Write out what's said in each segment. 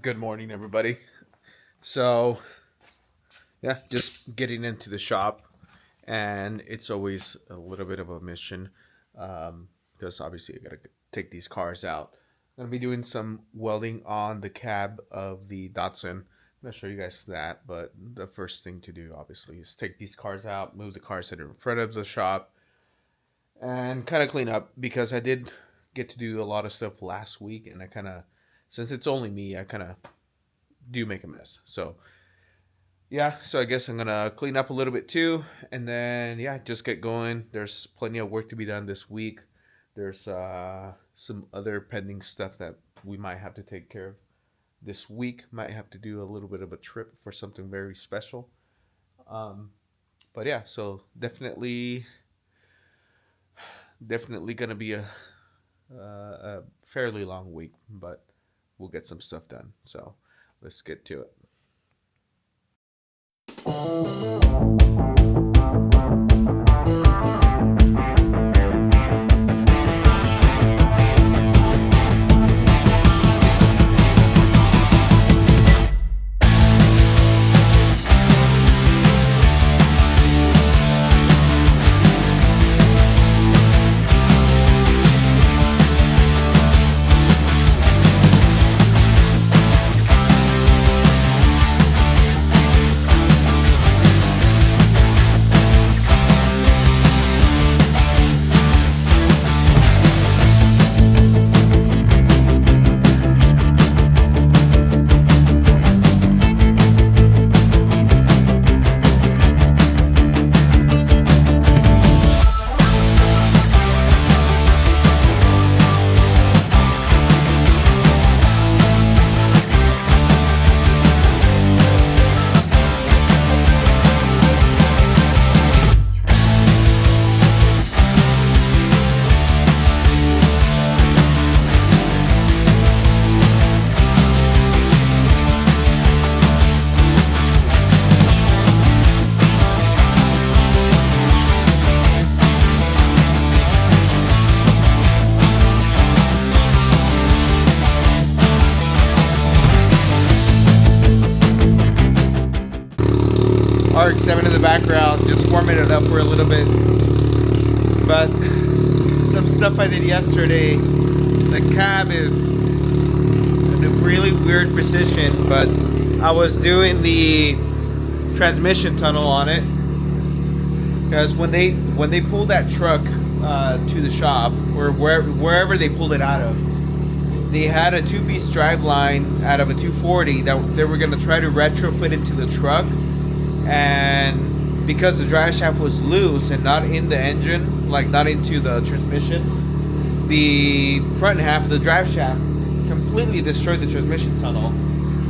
Good morning, everybody. So, yeah, just getting into the shop, and it's always a little bit of a mission because obviously I gotta take these cars out. I'm gonna be doing some welding on the cab of the Datsun. I'm gonna show you guys that, but the first thing to do, obviously, is take these cars out, move the cars that are in front of the shop, and kind of clean up because I did get to do a lot of stuff last week, and I kind of, since it's only me, I kind of do make a mess. So yeah, so I guess I'm gonna clean up a little bit too, and then yeah, just get going. There's plenty of work to be done this week. There's some other pending stuff that we might have to take care of this week. Might have to do a little bit of a trip for something very special. But yeah, so definitely gonna be a fairly long week, but we'll get some stuff done. So let's get to it. RX-7 in the background, just warming it up for a little bit. But some stuff I did yesterday, the cab is in a really weird position, but I was doing the transmission tunnel on it because when they pulled that truck to the shop or wherever they pulled it out of, they had a two-piece drive line out of a 240 that they were going to try to retrofit into the truck. And because the drive shaft was loose and not in the engine, like not into the transmission, the front half of the drive shaft completely destroyed the transmission tunnel.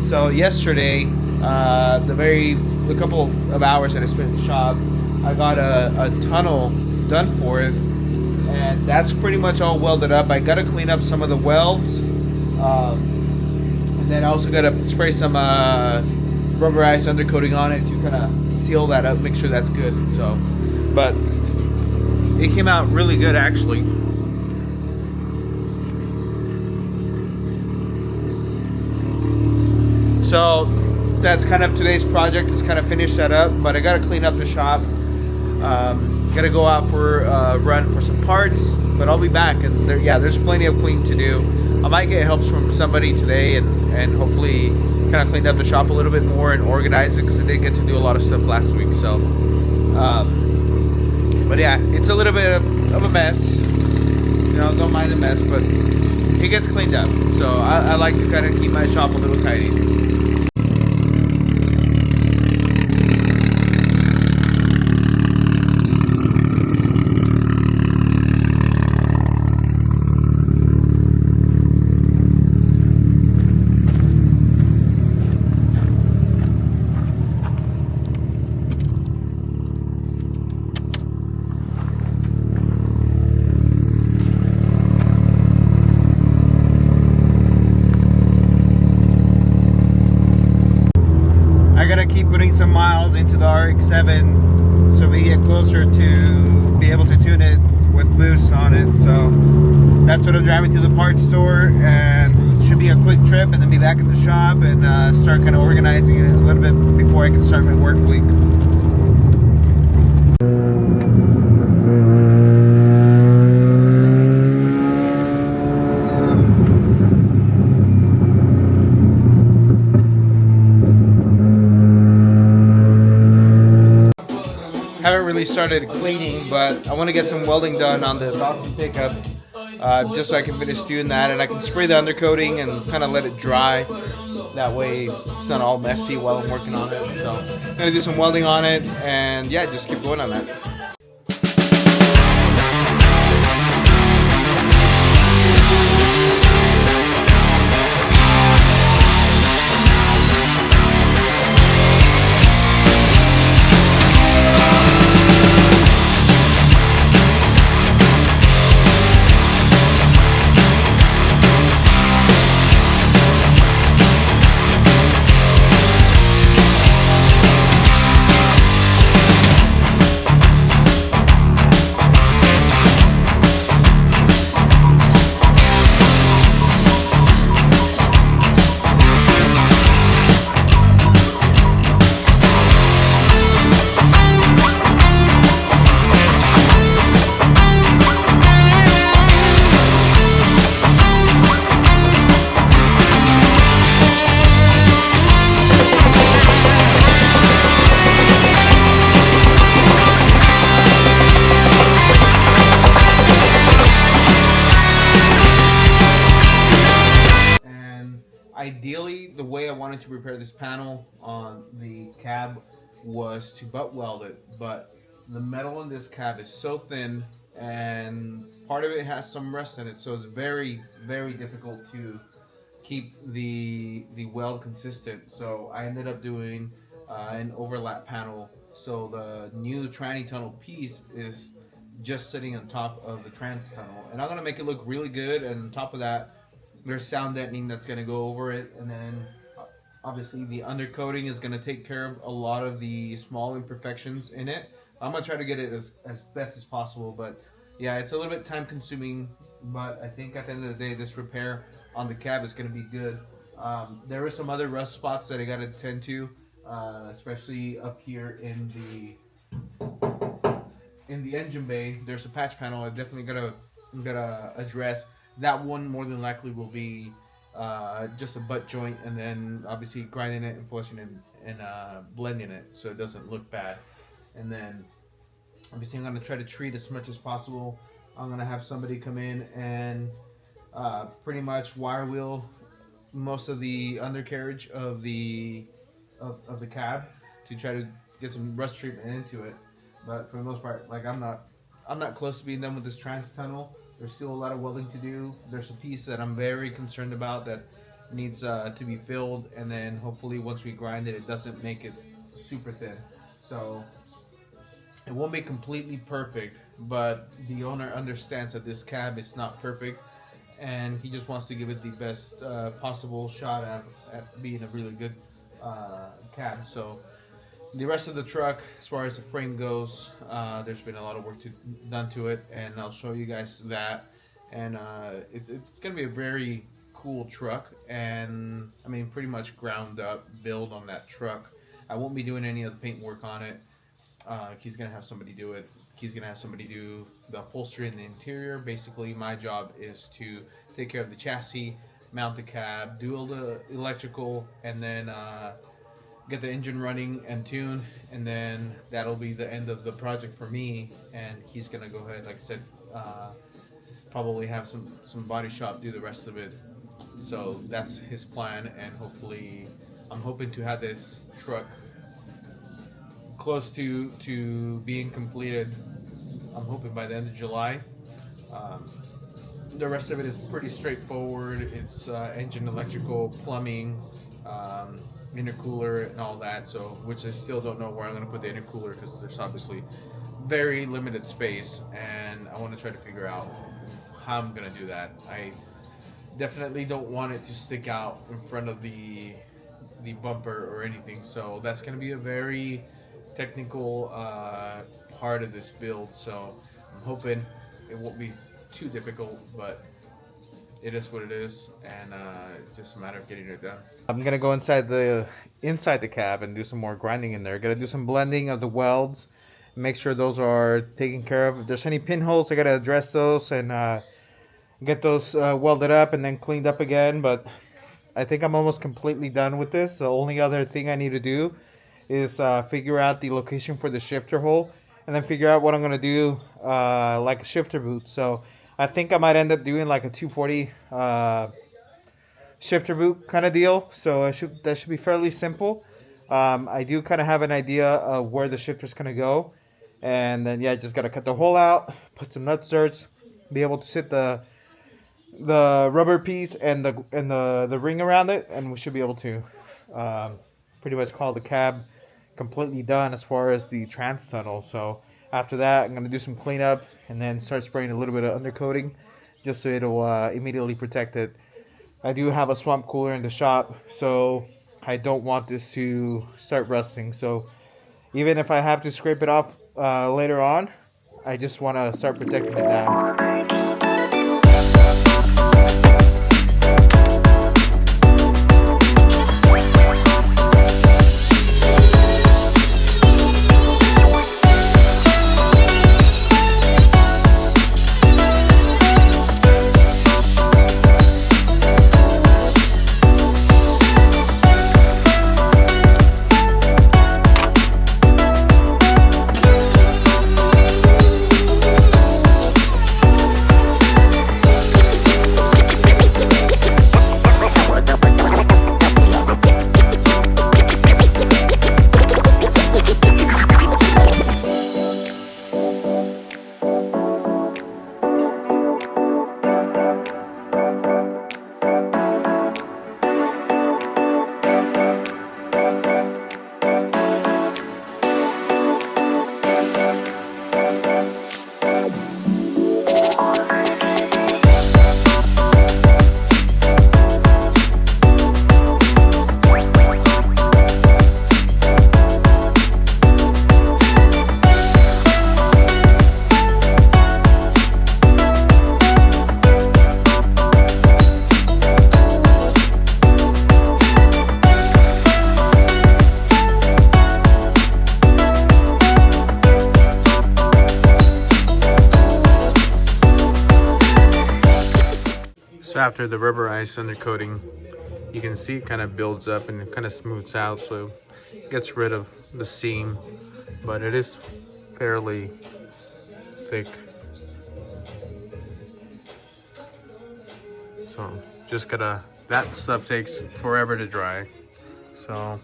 So yesterday, the couple of hours that I spent in the shop, I got a tunnel done for it, and that's pretty much all welded up. I got to clean up some of the welds, and then I also got to spray some rubberized undercoating on it to kind of seal that up, make sure that's good. So, but it came out really good actually. So that's kind of today's project, is kind of finish that up, but I got to clean up the shop. Got to go out for a run for some parts, but I'll be back, and there's plenty of cleaning to do. I might get help from somebody today and hopefully kind of cleaned up the shop a little bit more and organize it, because I did get to do a lot of stuff last week. So but yeah, it's a little bit of a mess, don't mind the mess, but it gets cleaned up. So I like to kind of keep my shop a little tidy. Keep putting some miles into the RX-7 so we get closer to be able to tune it with boosts on it. So that's what I'm driving to the parts store, and it should be a quick trip, and then be back in the shop and start kind of organizing it a little bit before I can start my work week. Haven't really started cleaning, but I want to get some welding done on the Datsun pickup, just so I can finish doing that, and I can spray the undercoating and kind of let it dry. That way it's not all messy while I'm working on it. So I'm gonna do some welding on it, and yeah, just keep going on that. Ideally, the way I wanted to repair this panel on the cab was to butt weld it, but the metal in this cab is so thin, and part of it has some rust in it, so it's very, very difficult to keep the weld consistent. So I ended up doing an overlap panel, so the new tranny tunnel piece is just sitting on top of the trans tunnel, and I'm gonna make it look really good. And on top of that, there's sound deadening that's going to go over it, and then obviously the undercoating is going to take care of a lot of the small imperfections in it. I'm going to try to get it as best as possible, but yeah, it's a little bit time consuming, but I think at the end of the day this repair on the cab is going to be good. There are some other rust spots that I got to tend to, especially up here in the engine bay. There's a patch panel I definitely gotta address. That one more than likely will be just a butt joint, and then obviously grinding it and flushing it and blending it so it doesn't look bad. And then obviously I'm going to try to treat as much as possible. I'm going to have somebody come in and pretty much wire wheel most of the undercarriage of the cab to try to get some rust treatment into it. But for the most part, like I'm not close to being done with this trans tunnel. There's still a lot of welding to do. There's a piece that I'm very concerned about that needs to be filled, and then hopefully once we grind it, it doesn't make it super thin. So it won't be completely perfect, but the owner understands that this cab is not perfect, and he just wants to give it the best possible shot at being a really good cab. So the rest of the truck, as far as the frame goes, there's been a lot of work done to it, and I'll show you guys that. And it's going to be a very cool truck, and I mean pretty much ground up build on that truck. I won't be doing any of the paint work on it. He's going to have somebody do it. He's going to have somebody do the upholstery in the interior. Basically, my job is to take care of the chassis, mount the cab, do all the electrical, and then get the engine running and tuned, and then that'll be the end of the project for me. And he's gonna go ahead, like I said, probably have some body shop do the rest of it. So that's his plan, and hopefully I'm hoping to have this truck close to being completed. I'm hoping by the end of July. The rest of it is pretty straightforward. It's engine, electrical, plumbing, intercooler and all that, so which I still don't know where I'm going to put the intercooler, because there's obviously very limited space, and I want to try to figure out how I'm going to do that. I definitely don't want it to stick out in front of the bumper or anything, so that's going to be a very technical part of this build. So I'm hoping it won't be too difficult, but it is what it is, and it's just a matter of getting it done. I'm gonna go inside the cab and do some more grinding in there. Gotta do some blending of the welds, make sure those are taken care of. If there's any pinholes, I gotta address those and get those welded up and then cleaned up again. But I think I'm almost completely done with this. The only other thing I need to do is figure out the location for the shifter hole, and then figure out what I'm gonna do like a shifter boot. So I think I might end up doing like a 240 shifter boot kind of deal. So that should be fairly simple. I do kind of have an idea of where the shifter's gonna go, and then yeah, just gotta cut the hole out, put some nut certs, be able to sit the rubber piece and the ring around it, and we should be able to pretty much call the cab completely done as far as the trans tunnel. So after that, I'm gonna do some cleanup and then start spraying a little bit of undercoating just so it'll immediately protect it. I do have a swamp cooler in the shop, so I don't want this to start rusting. So even if I have to scrape it off later on, I just want to start protecting it now. So after the rubber ice undercoating, you can see it kind of builds up and it kind of smooths out, so it gets rid of the seam, but it is fairly thick. So just that stuff takes forever to dry. So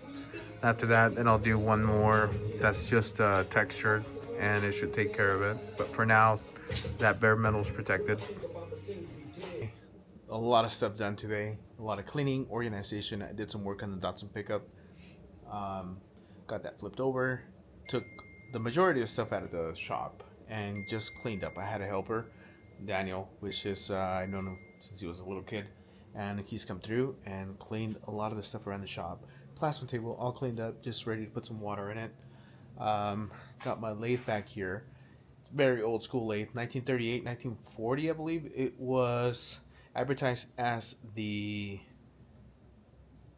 after that, then I'll do one more that's just textured, and it should take care of it. But for now, that bare metal is protected. A lot of stuff done today. A lot of cleaning, organization. I did some work on the Datsun pickup. Got that flipped over. Took the majority of stuff out of the shop and just cleaned up. I had a helper, Daniel, which is I've known him since he was a little kid, and he's come through and cleaned a lot of the stuff around the shop. Plasma table all cleaned up, just ready to put some water in it. Got my lathe back here. Very old school lathe, 1938, 1940, I believe. It was advertised as the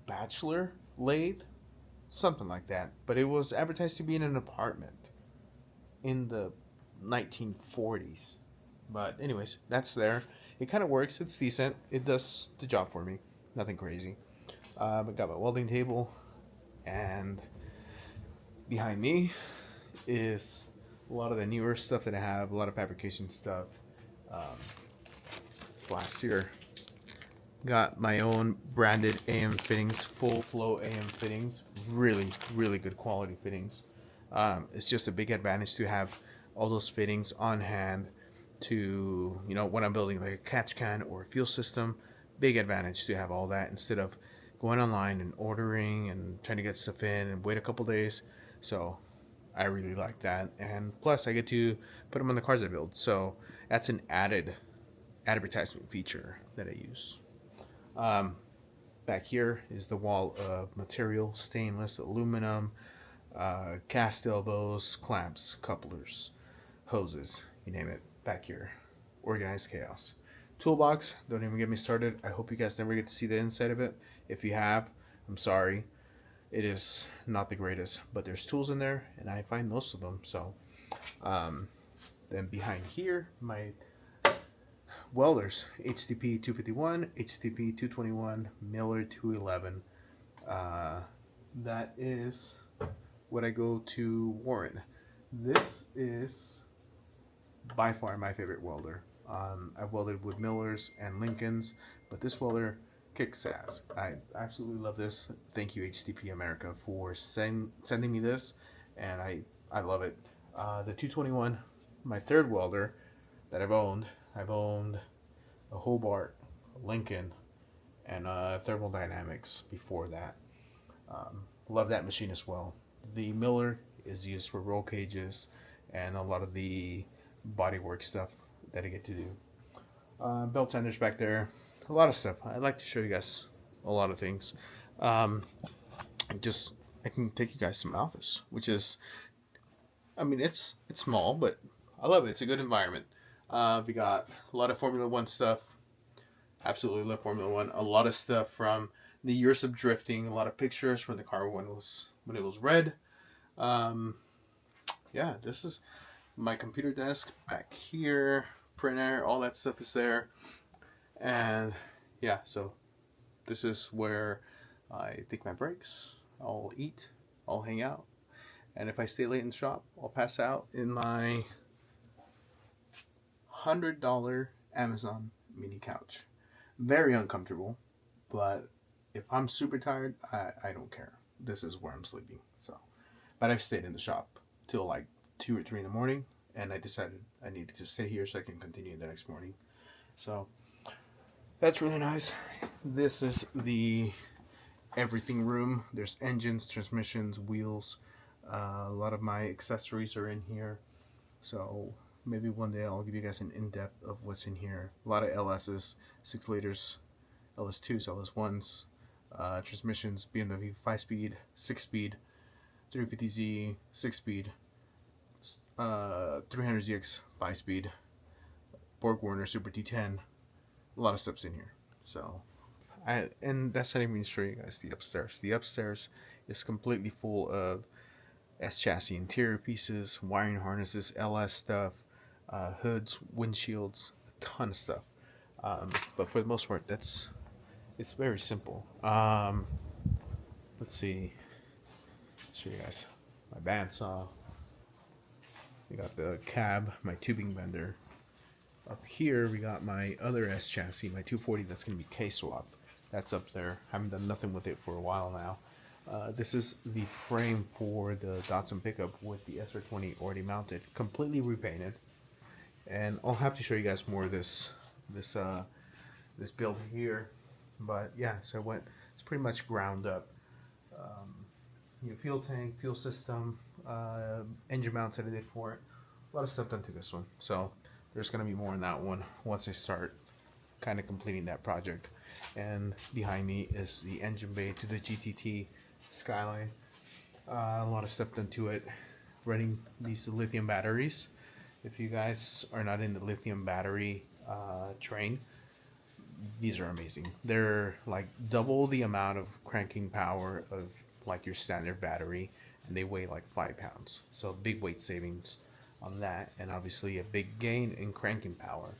bachelor lathe, something like that, but it was advertised to be in an apartment in the 1940s. But anyways, that's there. It kind of works. It's decent. It does the job for me. Nothing crazy. I got my welding table, and behind me is a lot of the newer stuff that I have, a lot of fabrication stuff. Last year, got my own branded AM fittings, full flow AM fittings, really good quality fittings. It's just a big advantage to have all those fittings on hand to, you know, when I'm building like a catch can or a fuel system. Big advantage to have all that instead of going online and ordering and trying to get stuff in and wait a couple days. So I really like that, and plus I get to put them on the cars I build, so that's an added advertisement feature that I use. Back here is the wall of material, stainless, aluminum, cast elbows, clamps, couplers, hoses, you name it. Back here, organized chaos. toolbox, don't even get me started. I hope you guys never get to see the inside of it. If you have, I'm sorry. It is not the greatest, but there's tools in there, and I find most of them. So, then behind here, my welders, HTP 251, HTP 221, Miller 211. That is what I go to Warren. This is by far my favorite welder. I've welded with Millers and Lincolns, but this welder kicks ass. I absolutely love this. Thank you, HTP America, for sending me this, and I love it. The 221, my third welder that I've owned. I've owned a Hobart, a Lincoln, and Thermal Dynamics before that. Love that machine as well. The Miller is used for roll cages and a lot of the bodywork stuff that I get to do. Belt sanders back there, a lot of stuff. I'd like to show you guys a lot of things. I can take you guys to my office, which is, I mean, it's small, but I love it. It's a good environment. We got a lot of Formula One stuff. Absolutely love Formula One. A lot of stuff from the years of drifting. A lot of pictures from the car when it was red. Yeah, this is my computer desk back here. Printer, all that stuff is there. And yeah, so this is where I take my breaks. I'll eat. I'll hang out. And if I stay late in the shop, I'll pass out in my $100 Amazon mini couch. Very uncomfortable, but if I'm super tired, I don't care. This is where I'm sleeping. So, but I've stayed in the shop till like 2 or 3 in the morning, and I decided I needed to stay here so I can continue the next morning. So that's really nice. This is the everything room. There's engines, transmissions, wheels. A lot of my accessories are in here. So maybe one day I'll give you guys an in-depth of what's in here. A lot of LS's, 6 liters, LS2s, LS1s, transmissions, BMW 5-speed, 6-speed, 350Z, 6-speed, 300ZX 5-speed, Borg-Warner Super T10. A lot of stuff's in here. So, and that's not even show you guys the upstairs. The upstairs is completely full of S-chassis interior pieces, wiring harnesses, LS stuff, hoods, windshields, a ton of stuff. But for the most part, it's very simple. Let's see. Show you guys my bandsaw. We got the cab, my tubing bender. Up here, we got my other S chassis, my 240. That's going to be K-swap. That's up there. Haven't done nothing with it for a while now. This is the frame for the Datsun pickup with the Sr20 already mounted, completely repainted. And I'll have to show you guys more of this build here. But yeah, so it's pretty much ground up. Fuel tank, fuel system, engine mounts that I did for it. A lot of stuff done to this one. So there's going to be more in that one once I start kind of completing that project. And behind me is the engine bay to the GTT Skyline. A lot of stuff done to it. Running these lithium batteries. If you guys are not in the lithium battery train, these are amazing. They're like double the amount of cranking power of like your standard battery, and they weigh like 5 pounds. So big weight savings on that, and obviously a big gain in cranking power.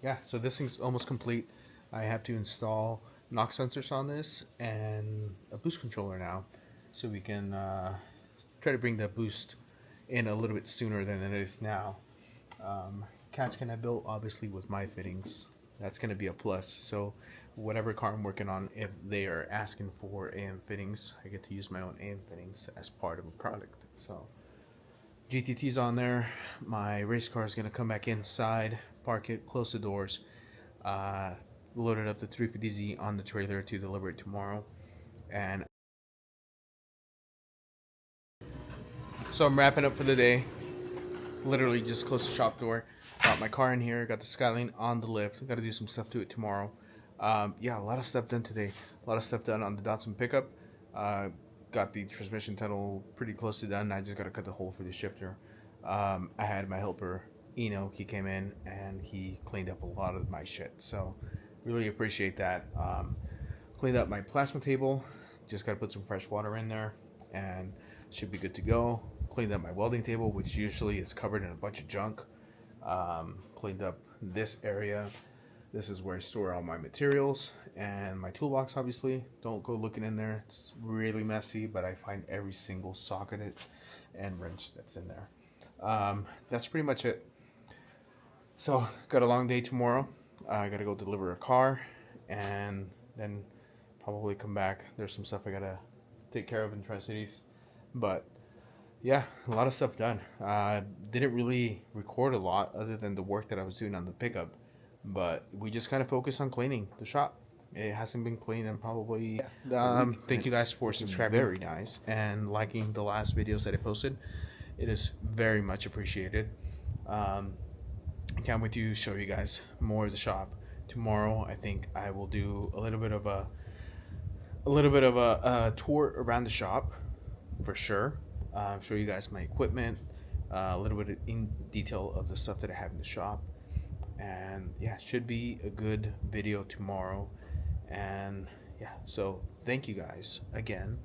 Yeah, so this thing's almost complete. I have to install knock sensors on this and a boost controller now, so we can try to bring the boost in a little bit sooner than it is now. Catch can I built obviously with my fittings. That's going to be a plus. So whatever car I'm working on, if they are asking for AM fittings, I get to use my own AM fittings as part of a product. So GTT's on there. My race car is going to come back inside, park it, close the doors, loaded up the 350Z on the trailer to deliver it tomorrow. And so I'm wrapping up for the day. Literally just closed the shop door. Got my car in here. Got the Skyline on the lift. Got to do some stuff to it tomorrow. Yeah, a lot of stuff done today. A lot of stuff done on the Datsun pickup. Got the transmission tunnel pretty close to done. I just got to cut the hole for the shifter. I had my helper He came in and he cleaned up a lot of my shit. So really appreciate that. Cleaned up my plasma table. Just got to put some fresh water in there and should be good to go. Cleaned up my welding table, which usually is covered in a bunch of junk. Cleaned up this area. This is where I store all my materials and my toolbox, obviously. Don't go looking in there. It's really messy, but I find every single socket and wrench that's in there. That's pretty much it. So, got a long day tomorrow. I gotta go deliver a car and then probably come back. There's some stuff I gotta take care of in Tri-Cities. But yeah, a lot of stuff done. Didn't really record a lot other than the work that I was doing on the pickup. But we just kind of focused on cleaning the shop. It hasn't been cleaned in probably thank you guys for subscribing. Very nice. And liking the last videos that I posted. It is very much appreciated. I can't wait to show you guys more of the shop. Tomorrow I think I will do a little bit of a tour around the shop for sure. Show you guys my equipment, a little bit in detail of the stuff that I have in the shop. And yeah, should be a good video tomorrow. And yeah, so thank you guys again,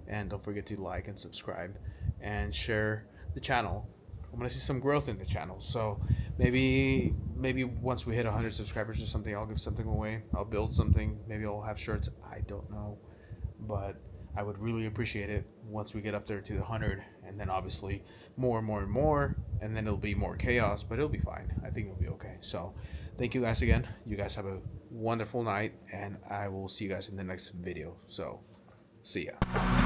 and don't forget to like and subscribe and share the channel. I want to see some growth in the channel, so maybe once we hit 100 subscribers or something, I'll give something away. I'll build something. Maybe I'll have shirts. I don't know, but I would really appreciate it once we get up there to the 100, and then obviously more and more and more, and then it'll be more chaos, but it'll be fine. I think it'll be okay. So thank you guys again. You guys have a wonderful night, and I will see you guys in the next video. So see ya.